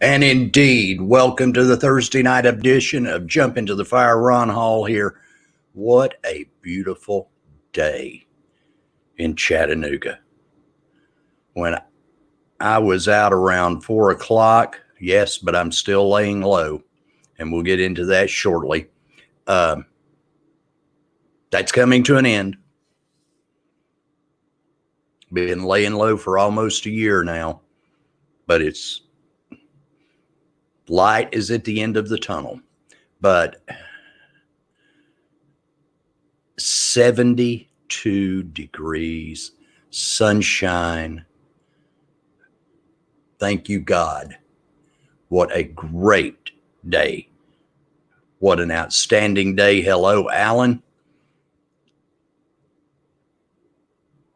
And indeed, welcome to the Thursday night edition of Jump into the Fire. Ron Hall here. What a beautiful day in Chattanooga. When I was out around 4 o'clock, yes, but I'm still laying low, and we'll get into that shortly. That's coming to an end. Been laying low for almost a year now, but it's light is at the end of the tunnel. But 72 degrees, sunshine. Thank you, God. What a great day. What an outstanding day. Hello, Alan.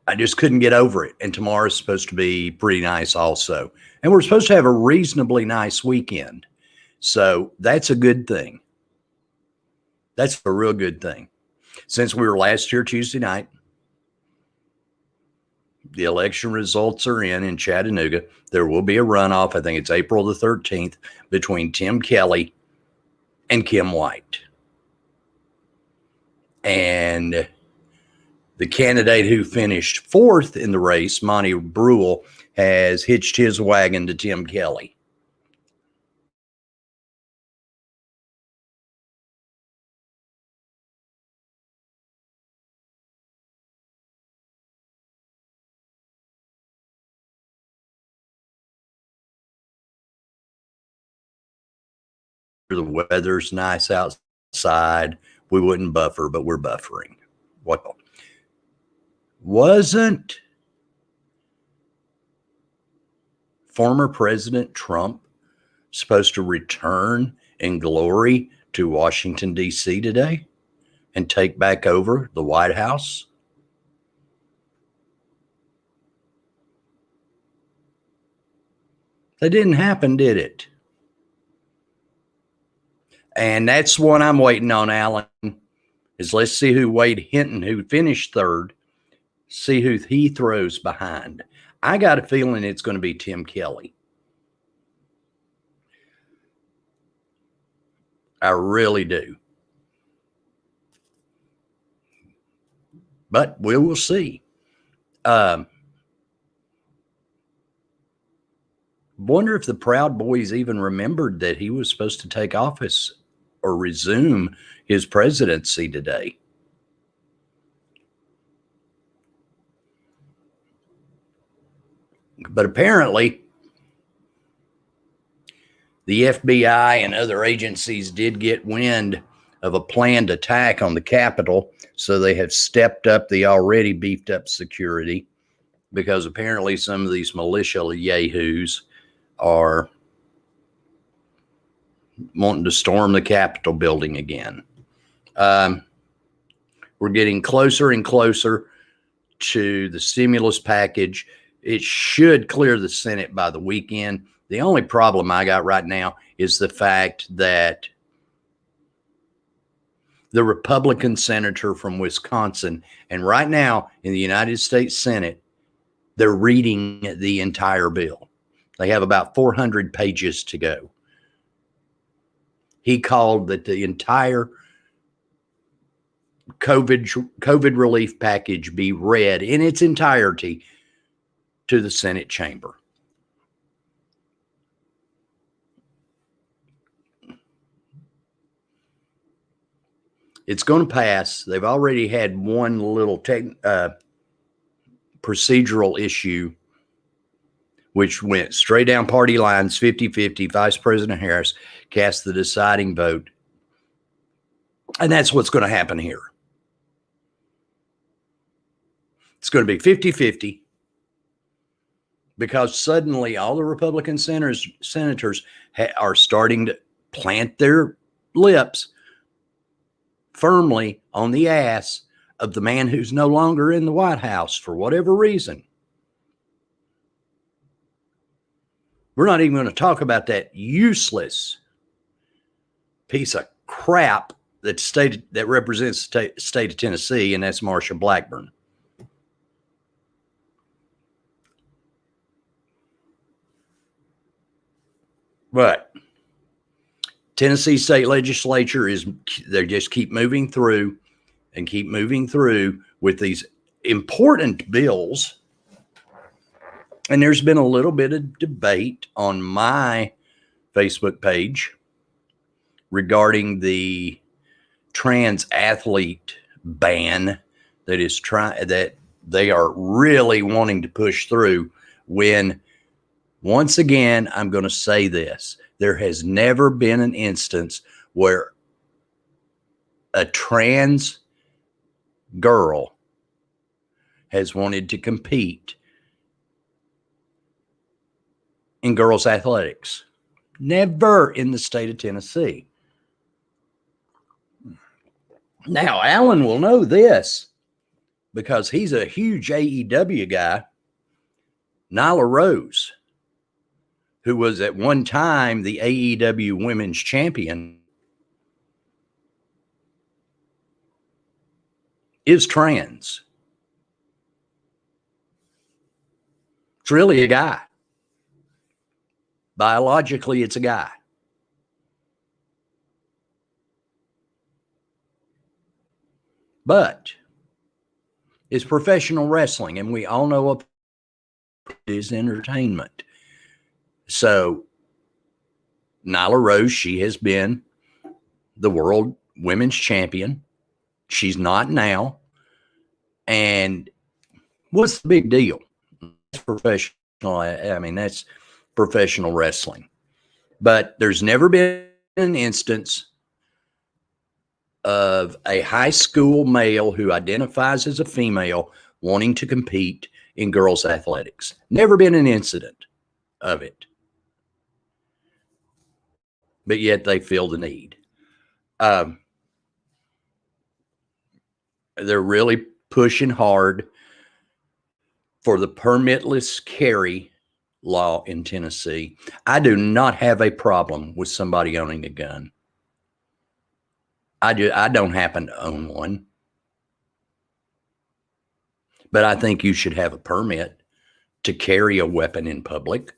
I just couldn't get over it. And tomorrow's supposed to be pretty nice also. And we're supposed to have a reasonably nice weekend. So that's a good thing. That's a real good thing. Since we were last here Tuesday night, the election results are in Chattanooga. There will be a runoff. I think it's April the 13th between Tim Kelly and Kim White. And the candidate who finished fourth in the race, Monty Brewell, has hitched his wagon to Tim Kelly. The weather's nice outside. We wouldn't buffer, but we're buffering. What wasn't former President Trump supposed to return in glory to Washington, D.C. today and take back over the White House? That didn't happen, did it? And that's what I'm waiting on, Alan, is let's see who Wade Hinton, who finished third, see who he throws behind. I got a feeling it's going to be Tim Kelly. I really do. But we will see. Wonder if the Proud Boys even remembered that he was supposed to take office or resume his presidency today. But apparently, the FBI and other agencies did get wind of a planned attack on the Capitol, so they have stepped up the already beefed up security, because apparently some of these militia yahoos are wanting to storm the Capitol building again. We're getting closer and closer to the stimulus package. It should clear the Senate by the weekend. The only problem I got right now is the fact that the Republican senator from Wisconsin, and right now in the United States Senate, they're reading the entire bill. They have about 400 pages to go. He called that the entire COVID relief package be read in its entirety to the Senate chamber. It's going to pass. They've already had one little procedural issue, which went straight down party lines, 50-50. Vice President Harris cast the deciding vote. And that's what's going to happen here. It's going to be 50-50 because suddenly all the Republican senators are starting to plant their lips firmly on the ass of the man who's no longer in the White House for whatever reason. We're not even going to talk about that useless piece of crap that represents the state of Tennessee, and that's Marsha Blackburn. But Tennessee state legislature they just keep moving through and keep moving through with these important bills. And there's been a little bit of debate on my Facebook page regarding the trans athlete ban that they are really wanting to push through, when once again, I'm going to say this. There has never been an instance where a trans girl has wanted to compete in girls' athletics. Never in the state of Tennessee. Now, Alan will know this because he's a huge AEW guy. Nyla Rose, who was at one time the AEW Women's Champion, is trans. It's really a guy. Biologically, it's a guy. But it's professional wrestling, and we all know it is entertainment. So Nyla Rose, she has been the world women's champion. She's not now. And what's the big deal? That's professional. I mean, that's professional wrestling. But there's never been an instance of a high school male who identifies as a female wanting to compete in girls' athletics. Never been an incident of it. But yet they feel the need. They're really pushing hard for the permitless carry law in Tennessee. I do not have a problem with somebody owning a gun. I don't happen to own one. But I think you should have a permit to carry a weapon in public.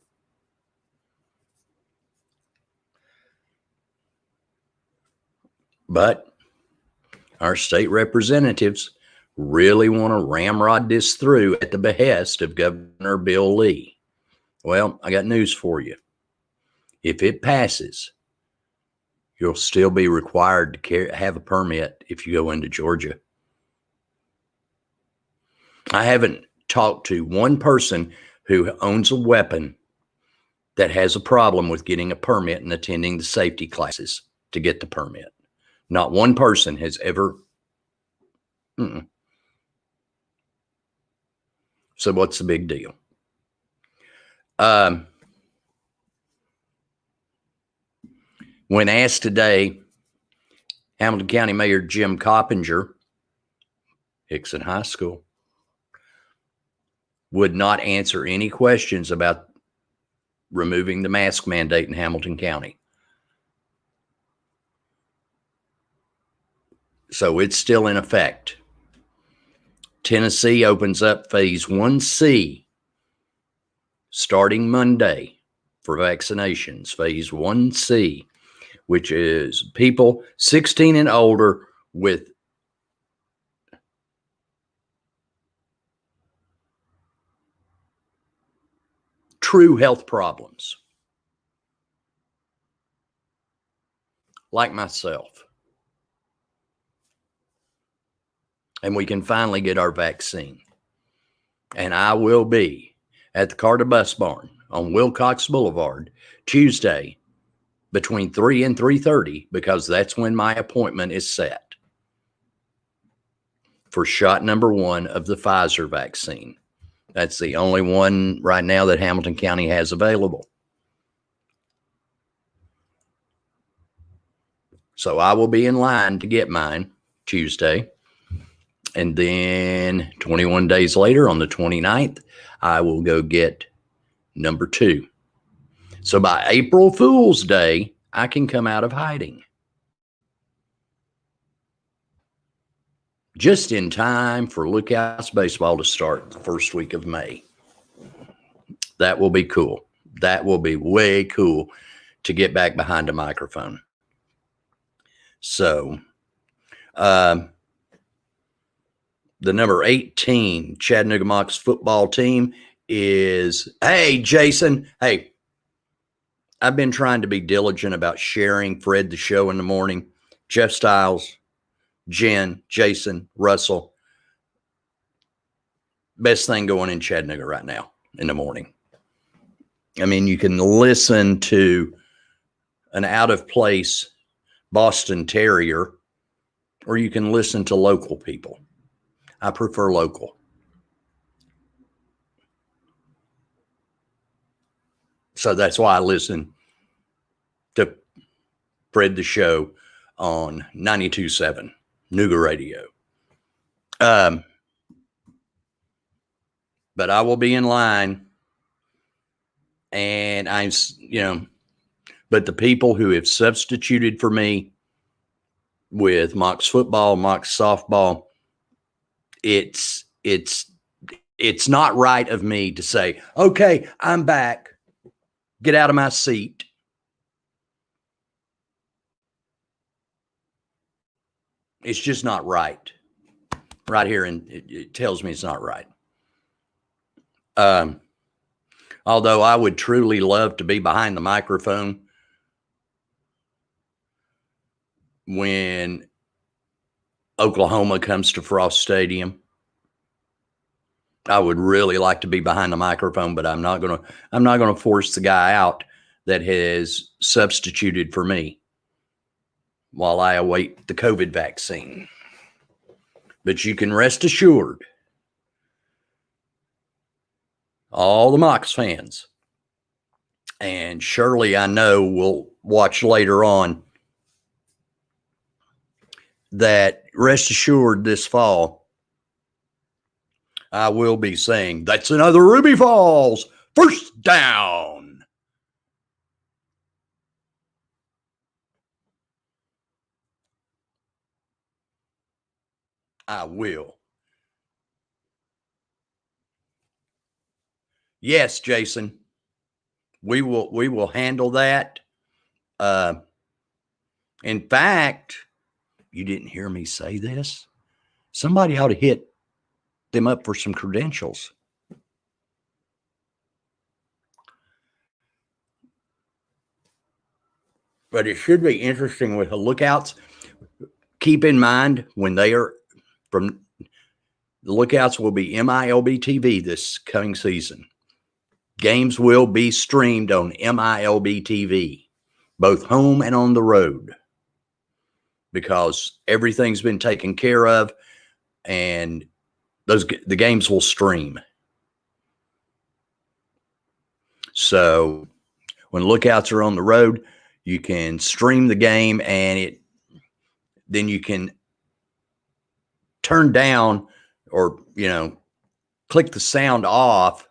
But our state representatives really want to ramrod this through at the behest of Governor Bill Lee. Well, I got news for you. If it passes, you'll still be required to have a permit if you go into Georgia. I haven't talked to one person who owns a weapon that has a problem with getting a permit and attending the safety classes to get the permit. Not one person has ever. So what's the big deal? When asked today, Hamilton County Mayor Jim Coppinger, Hickson High School, would not answer any questions about removing the mask mandate in Hamilton County. So it's still in effect. Tennessee opens up phase 1C starting Monday for vaccinations. Phase 1C, which is people 16 and older with true health problems, like myself. And we can finally get our vaccine. And I will be at the Carter Bus Barn on Wilcox Boulevard Tuesday between 3 and 3:30, because that's when my appointment is set for shot number 1 of the Pfizer vaccine. That's the only one right now that Hamilton County has available. So I will be in line to get mine Tuesday. And then 21 days later, on the 29th, I will go get number 2. So by April Fool's Day, I can come out of hiding. Just in time for Lookouts baseball to start the first week of May. That will be cool. That will be way cool to get back behind a microphone. So, the number 18 Chattanooga Mocs football team is, hey, Jason. Hey, I've been trying to be diligent about sharing Fred the Show in the morning. Jeff Stiles, Jen, Jason, Russell. Best thing going in Chattanooga right now in the morning. I mean, you can listen to an out-of-place Boston Terrier, or you can listen to local people. I prefer local. So that's why I listen to Fred the Show on 92.7 Nooga Radio. But I will be in line, and but the people who have substituted for me with Mocs football, Mocs softball, it's not right of me to say, okay, I'm back. Get out of my seat. It's just not right. Right here, and it tells me it's not right. Although I would truly love to be behind the microphone when Oklahoma comes to Frost Stadium. I would really like to be behind the microphone, but I'm not gonna force the guy out that has substituted for me while I await the COVID vaccine. But you can rest assured, all the Mocs fans, and Shirley, I know, will watch later on, that rest assured this fall, I will be saying, that's another Ruby Falls first down. I will. Yes, Jason, we will handle that. In fact, you didn't hear me say this. Somebody ought to hit them up for some credentials. But it should be interesting with the lookouts. Keep in mind, when they are from the lookouts, will be MILB TV this coming season. Games will be streamed on MILB TV, both home and on the road, because everything's been taken care of, and the games will stream. So when lookouts are on the road, you can stream the game, and then you can turn down or click the sound off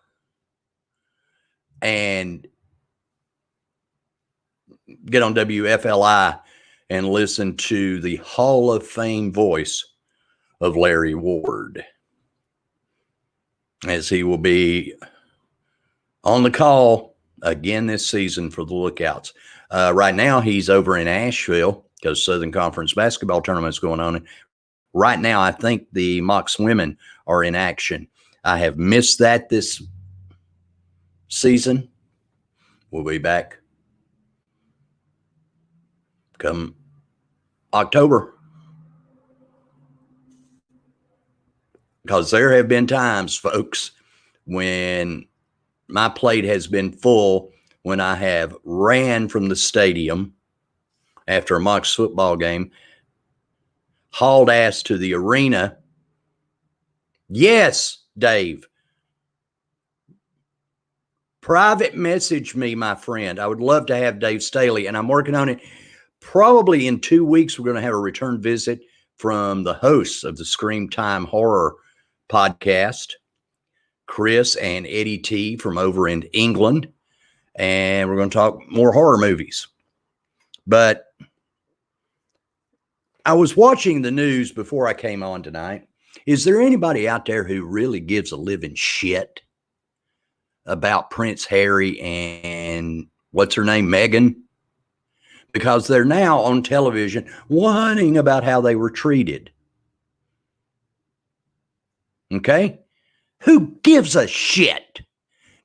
and get on WFLI and listen to the Hall of Fame voice of Larry Ward, as he will be on the call again this season for the Lookouts. Right now, he's over in Asheville because Southern Conference basketball tournament's going on. Right now, I think the Mocs women are in action. I have missed that this season. We'll be back come October, because there have been times, folks, when my plate has been full, when I have ran from the stadium after a Mocs football game, hauled ass to the arena. Yes, Dave. Private message me, my friend. I would love to have Dave Staley, and I'm working on it. Probably in 2 weeks, we're going to have a return visit from the hosts of the Scream Time Horror podcast, Chris and Eddie T from over in England, and we're going to talk more horror movies. But I was watching the news before I came on tonight. Is there anybody out there who really gives a living shit about Prince Harry and what's her name, Meghan? because they're now on television whining about how they were treated. Okay? Who gives a shit?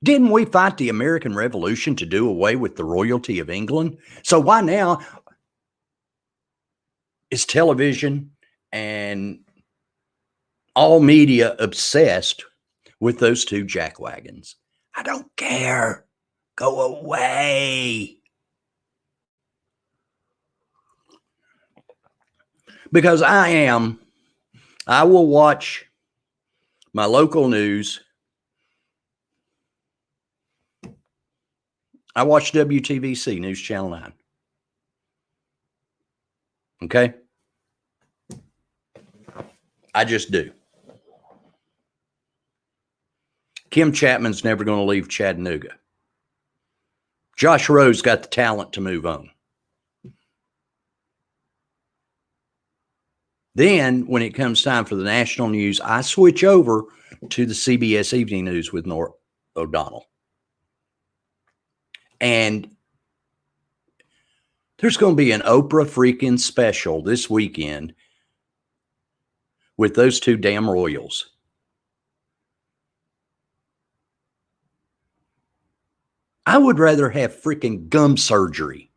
Didn't we fight the American Revolution to do away with the royalty of England? So why now is television and all media obsessed with those two jackwagons? I don't care. Go away. Because I will watch my local news. I watch WTVC, News Channel 9. Okay? I just do. Kim Chapman's never going to leave Chattanooga. Josh Rowe's got the talent to move on. Then, when it comes time for the national news, I switch over to the CBS Evening News with North O'Donnell. And there's going to be an Oprah freaking special this weekend with those two damn royals. I would rather have freaking gum surgery.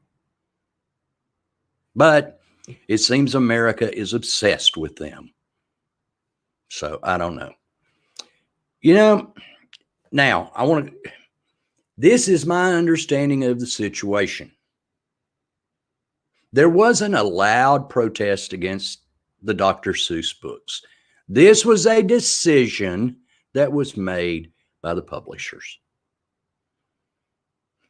But it seems America is obsessed with them. So I don't know. Now this is my understanding of the situation. There wasn't a loud protest against the Dr. Seuss books. This was a decision that was made by the publishers.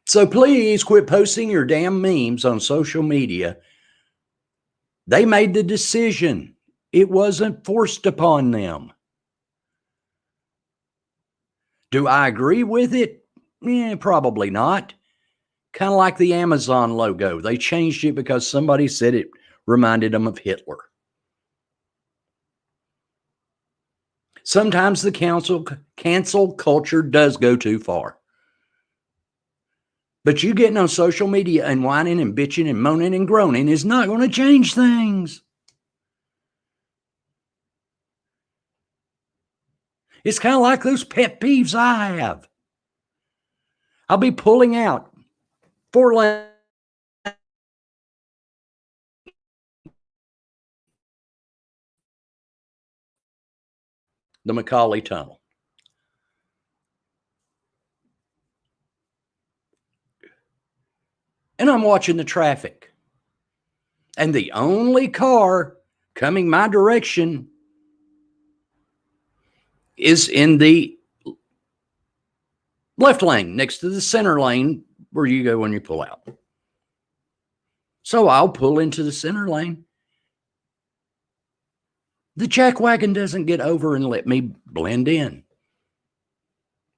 So please quit posting your damn memes on social media. They made the decision. It wasn't forced upon them. Do I agree with it? Probably not. Kind of like the Amazon logo. They changed it because somebody said it reminded them of Hitler. Sometimes the cancel culture does go too far. But you getting on social media and whining and bitching and moaning and groaning is not going to change things. It's kind of like those pet peeves I have. I'll be pulling out 4 lanes. The Macaulay Tunnel. And I'm watching the traffic. And the only car coming my direction is in the left lane, next to the center lane where you go when you pull out. So I'll pull into the center lane. The jackwagon doesn't get over and let me blend in.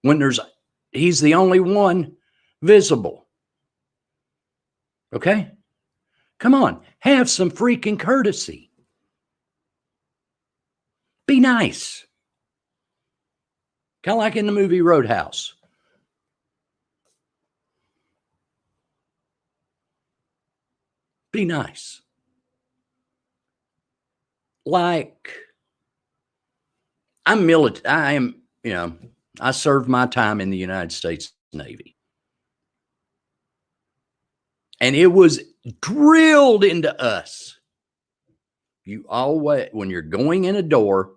When he's the only one visible. Okay? Come on, have some freaking courtesy. Be nice. Kind of like in the movie Roadhouse. Be nice. Like, I'm military. I served my time in the United States Navy. And it was drilled into us. You always, when you're going in a door,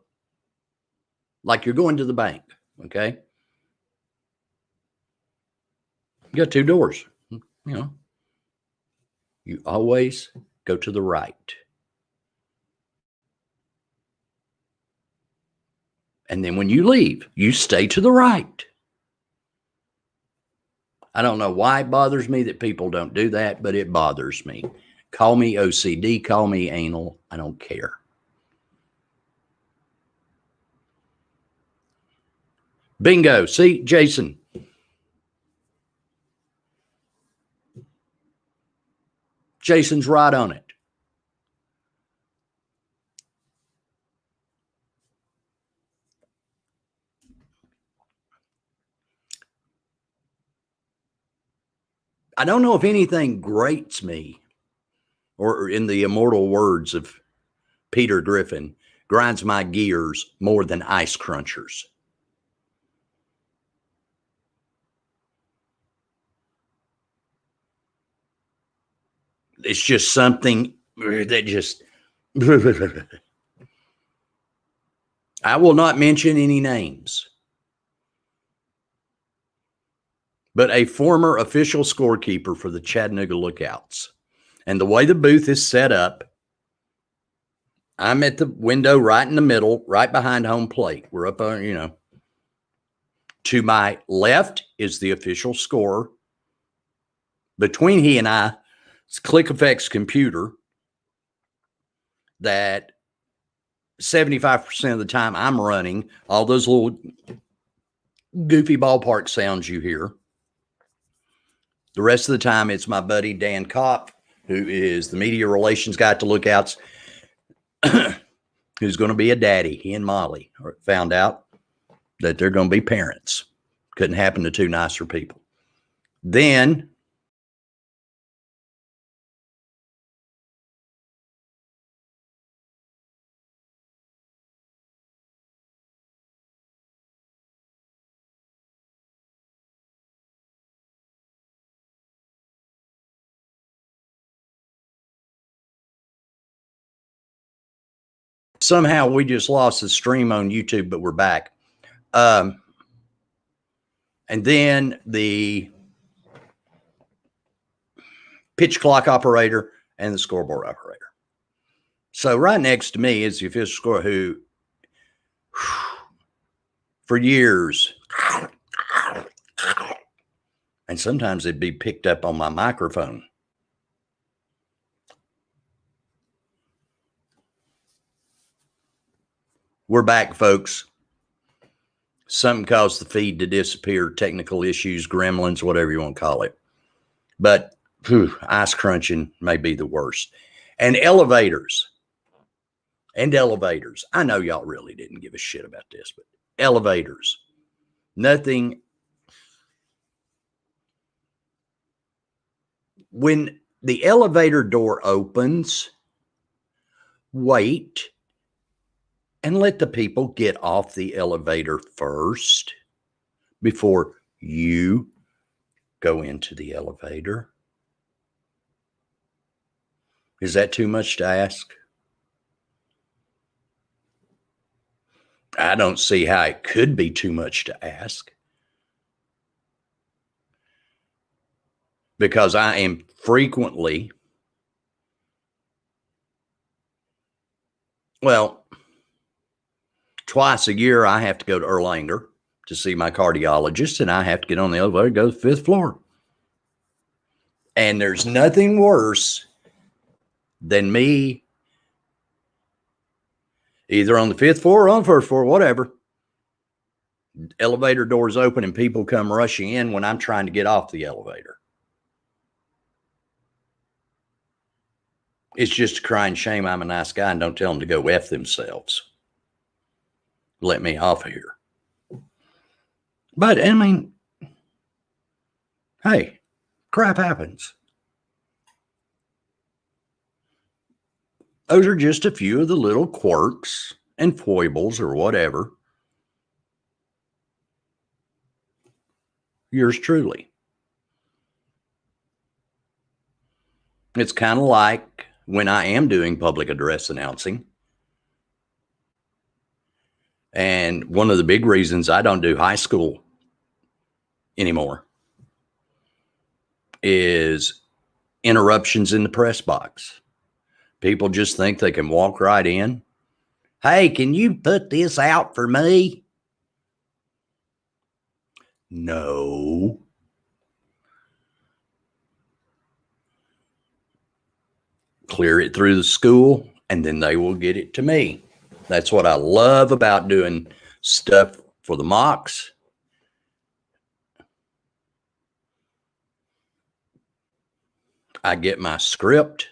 like you're going to the bank, okay? You got 2 doors, You always go to the right. And then when you leave, you stay to the right. I don't know why it bothers me that people don't do that, but it bothers me. Call me OCD, call me anal. I don't care. Bingo. See, Jason. Jason's right on it. I don't know if anything grates me or in the immortal words of Peter Griffin, grinds my gears more than ice crunchers. It's just something that just... I will not mention any names, but a former official scorekeeper for the Chattanooga Lookouts. And the way the booth is set up, I'm at the window right in the middle, right behind home plate. We're up on, you know. To my left is the official scorer. Between he and I, it's ClickEffects computer that 75% of the time I'm running all those little goofy ballpark sounds you hear. The rest of the time, it's my buddy Dan Kopp, who is the media relations guy at the Lookouts, who's going to be a daddy. He and Molly found out that they're going to be parents. Couldn't happen to two nicer people. Then somehow we just lost the stream on YouTube, but we're back. And then the pitch clock operator and the scoreboard operator. So right next to me is the official scorer who, for years, and sometimes it'd be picked up on my microphone. We're back, folks. Something caused the feed to disappear, technical issues, gremlins, whatever you want to call it. But ice crunching may be the worst. And elevators. I know y'all really didn't give a shit about this, but elevators. Nothing. When the elevator door opens, wait and let the people get off the elevator first before you go into the elevator. Is that too much to ask? I don't see how it could be too much to ask. Because I am frequently, twice a year, I have to go to Erlanger to see my cardiologist, and I have to get on the elevator and go to the 5th floor. And there's nothing worse than me either on the 5th floor or on the 1st floor, whatever. Elevator doors open and people come rushing in when I'm trying to get off the elevator. It's just a crying shame I'm a nice guy and don't tell them to go F themselves. Let me off of here. But, I mean, hey, crap happens. Those are just a few of the little quirks and foibles or whatever. Yours truly. It's kind of like when I am doing public address announcing. And one of the big reasons I don't do high school anymore is interruptions in the press box. People just think they can walk right in. Hey, can you put this out for me? No. Clear it through the school, and then they will get it to me. That's what I love about doing stuff for the mocks. I get my script.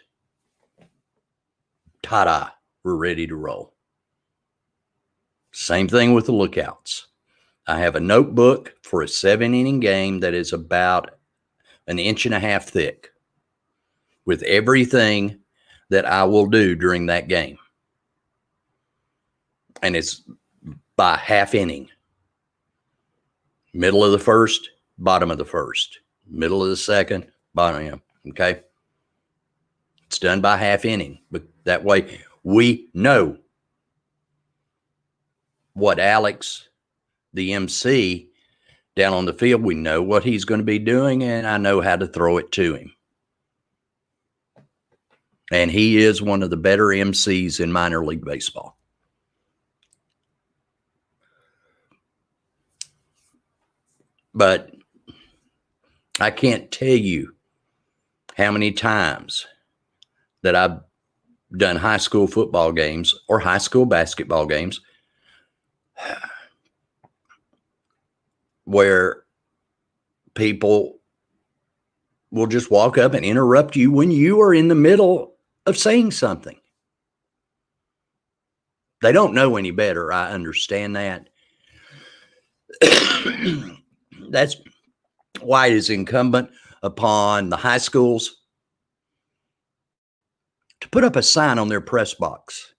Ta-da, we're ready to roll. Same thing with the Lookouts. I have a notebook for a 7-inning game that is about 1.5 inches thick with everything that I will do during that game. And it's by half inning. Middle of the first, bottom of the first. Middle of the second, bottom. Okay? It's done by half inning. But that way we know what Alex, the MC, down on the field, we know what he's going to be doing, and I know how to throw it to him. And he is one of the better MCs in minor league baseball. But I can't tell you how many times that I've done high school football games or high school basketball games where people will just walk up and interrupt you when you are in the middle of saying something. They don't know any better. I understand that. That's why it is incumbent upon the high schools to put up a sign on their press box.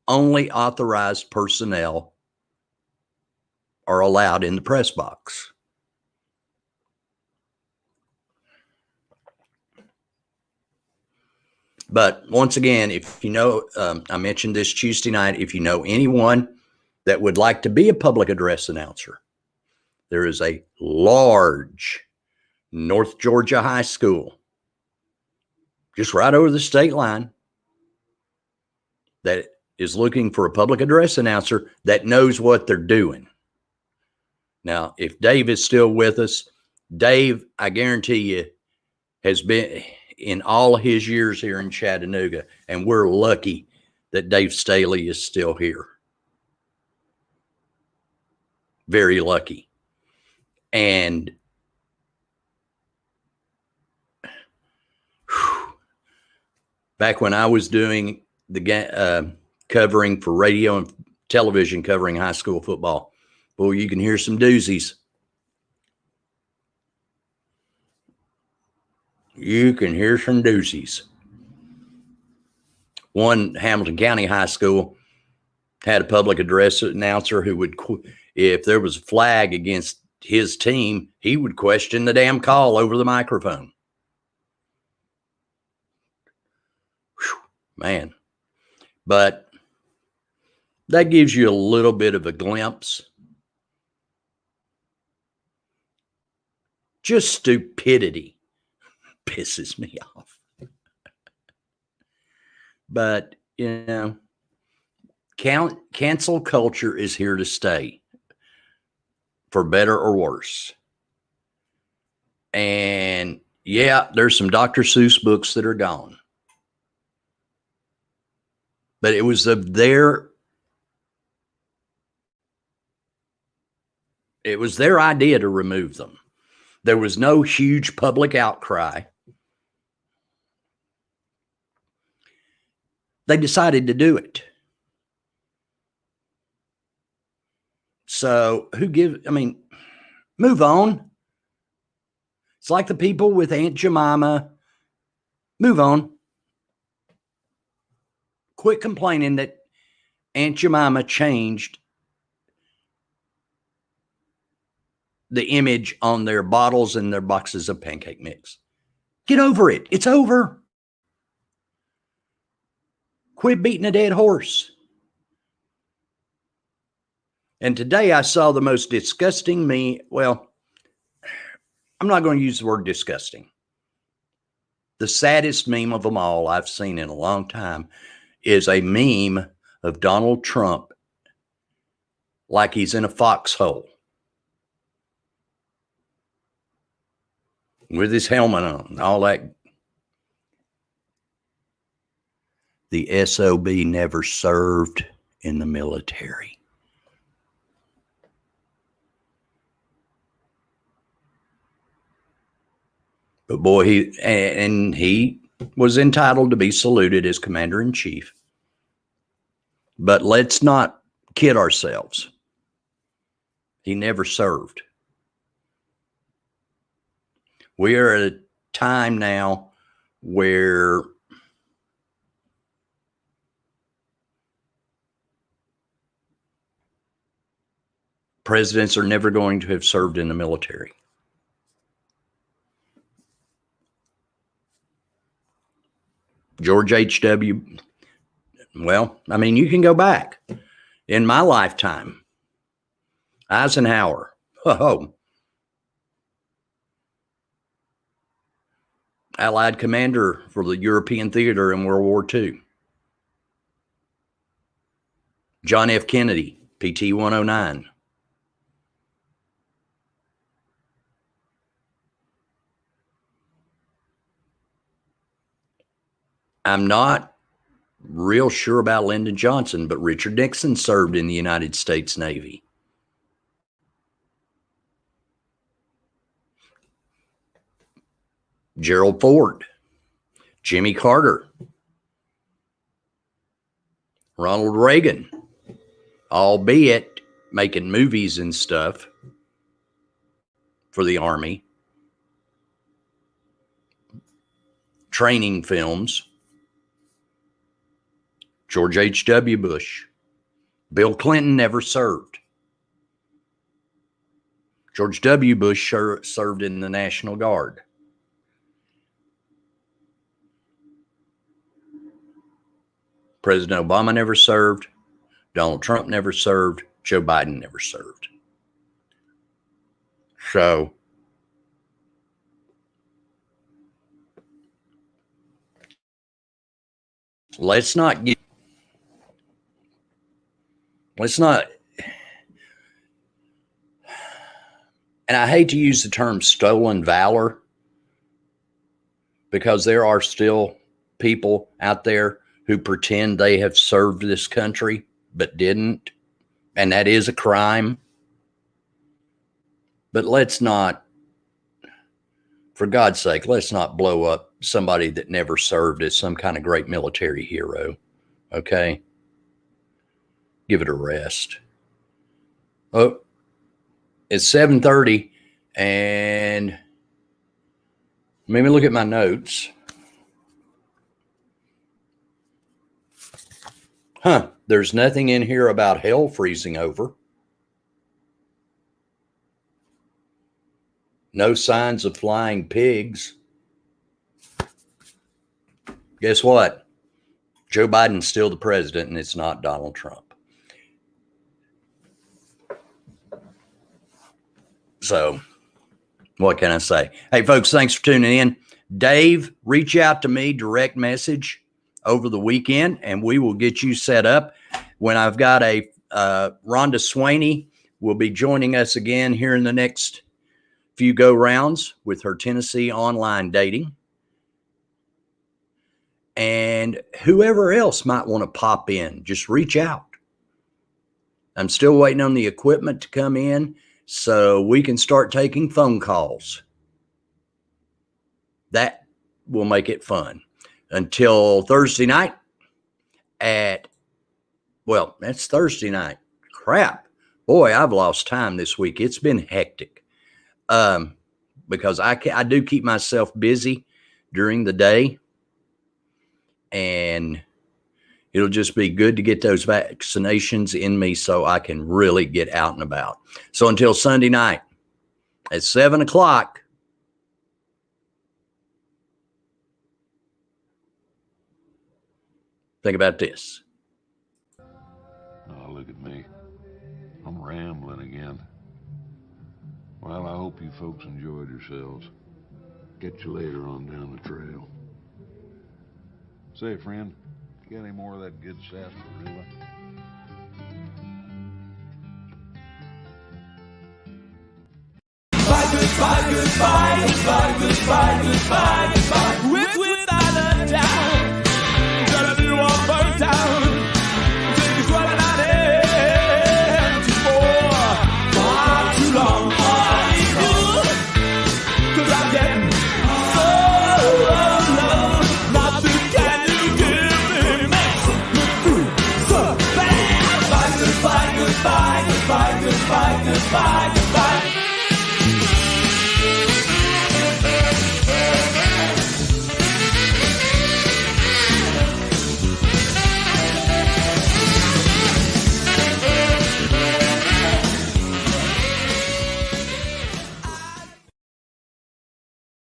Only authorized personnel are allowed in the press box. But once again, if you know, I mentioned this Tuesday night, if you know anyone that would like to be a public address announcer, there is a large North Georgia high school just right over the state line that is looking for a public address announcer that knows what they're doing. Now, if Dave is still with us, Dave, I guarantee you, has been in all his years here in Chattanooga, and we're lucky that Dave Staley is still here. Very lucky. And back when I was doing the covering for radio and television, covering high school football, boy, you can hear some doozies. You can hear some doozies. One Hamilton County high school had a public address announcer who would, if there was a flag against his team, he would question the damn call over the microphone. Whew, man. But that gives you a little bit of a glimpse. Just stupidity pisses me off. But, you know, cancel culture is here to stay, for better or worse. And yeah, there's some Dr. Seuss books that are gone. But it was their idea to remove them. There was no huge public outcry. They decided to do it. So move on. It's like the people with Aunt Jemima. Move on. Quit complaining that Aunt Jemima changed the image on their bottles and their boxes of pancake mix. Get over it. It's over. Quit beating a dead horse. And today I saw the most disgusting meme. Well, I'm not going to use the word disgusting. The saddest meme of them all I've seen in a long time is a meme of Donald Trump like he's in a foxhole with his helmet on and all that. The SOB never served in the military. But boy, he was entitled to be saluted as commander-in-chief. But let's not kid ourselves. He never served. We are at a time now where Presidents are never going to have served in the military. George H.W. Well, I mean, you can go back. In my lifetime, Eisenhower, Allied commander for the European theater in World War II. John F. Kennedy, PT 109. I'm not real sure about Lyndon Johnson, but Richard Nixon served in the United States Navy. Gerald Ford, Jimmy Carter, Ronald Reagan, albeit making movies and stuff for the Army, training films. George H.W. Bush. Bill Clinton never served. George W. Bush served in the National Guard. President Obama never served. Donald Trump never served. Joe Biden never served. So, let's not, and I hate to use the term stolen valor, because there are still people out there who pretend they have served this country but didn't, and that is a crime. But let's not, for God's sake, let's not blow up somebody that never served as some kind of great military hero, okay? Give it a rest. Oh, it's 7:30, and let me look at my notes. There's nothing in here about hell freezing over. No signs of flying pigs. Guess what? Joe Biden's still the president, and it's not Donald Trump. So, what can I say? Hey, folks, thanks for tuning in. Dave, reach out to me, direct message over the weekend, and we will get you set up. When I've got a Rhonda Swaney will be joining us again here in the next few go rounds with her Tennessee online dating. And whoever else might want to pop in, just reach out. I'm still waiting on the equipment to come in so we can start taking phone calls. That will make it fun. Until Thursday night that's Thursday night. Crap. Boy, I've lost time this week. It's been hectic. Because I do keep myself busy during the day, and it'll just be good to get those vaccinations in me so I can really get out and about. So until Sunday night at 7 o'clock, think about this. Oh, look at me. I'm rambling again. Well, I hope you folks enjoyed yourselves. Catch you later on down the trail. Say, friend, you got any more of that good sarsaparilla? Goodbye, goodbye, goodbye, goodbye, goodbye, goodbye. Without a doubt, gonna be one burnt out. Think it's running out empty for far too long. Cause I'm getting so low. Nothing can you give me, makes me feel so bad. Goodbye, goodbye, goodbye, goodbye, goodbye, goodbye.